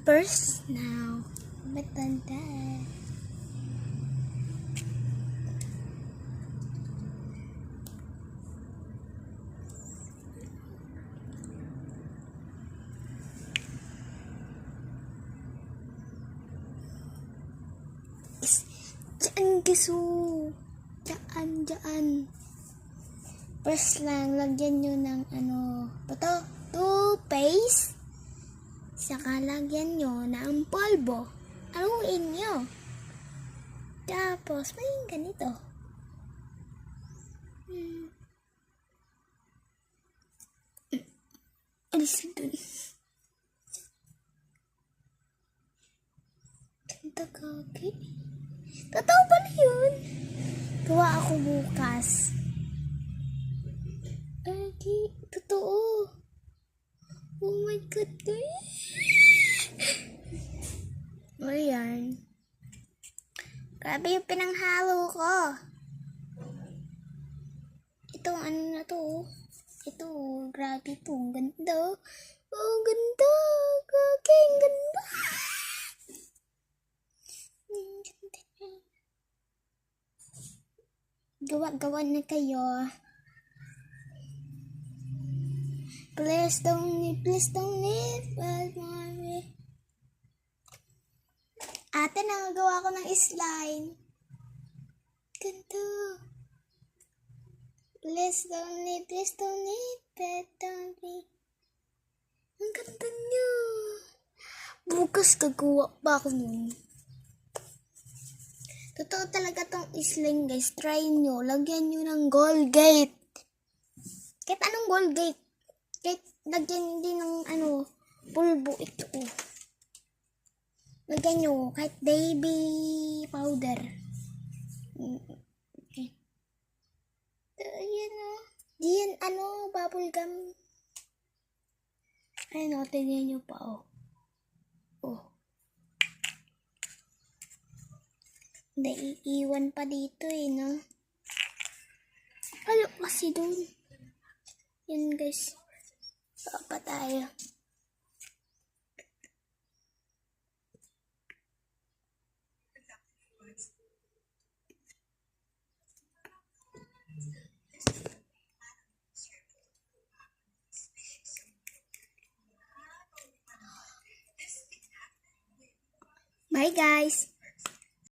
first now. Matanda. Diyan kiso. Diyan. First lang, lagyan nyo ng toothpaste. Saka lagyan nyo ng polvo. Haluin nyo. Tapos, may ganito. Alis dun. Ganda kaki. Totoo ba na yun? Gawa ako bukas. Ay, totoo. Oh my God, guys. Ayan. Grabe yung pinanghalo ko. Ito, ano na to? Ito, grabe to. Ang ganda. Oh, ganda. Kaking ganda. Gawa na kayo. Please don't leave, mommy. Ate, nangagawa ko ng slime. Ganda. Please don't leave, don't leave. Ang ganda niya. Bukas gagawa pa ako nun. Totoo talaga tong slime, guys. Try nyo. Lagyan nyo ng Colgate. Kahit anong Colgate. Kahit lagyan din ng pulbo ito. Lagyan nyo kahit baby powder. Okay. Ayan diyan bubble gum. Ayun tignan nyo pa Naiiwan pa dito no. Halo kasi dun. Yan guys. Pa tayo. Bye guys.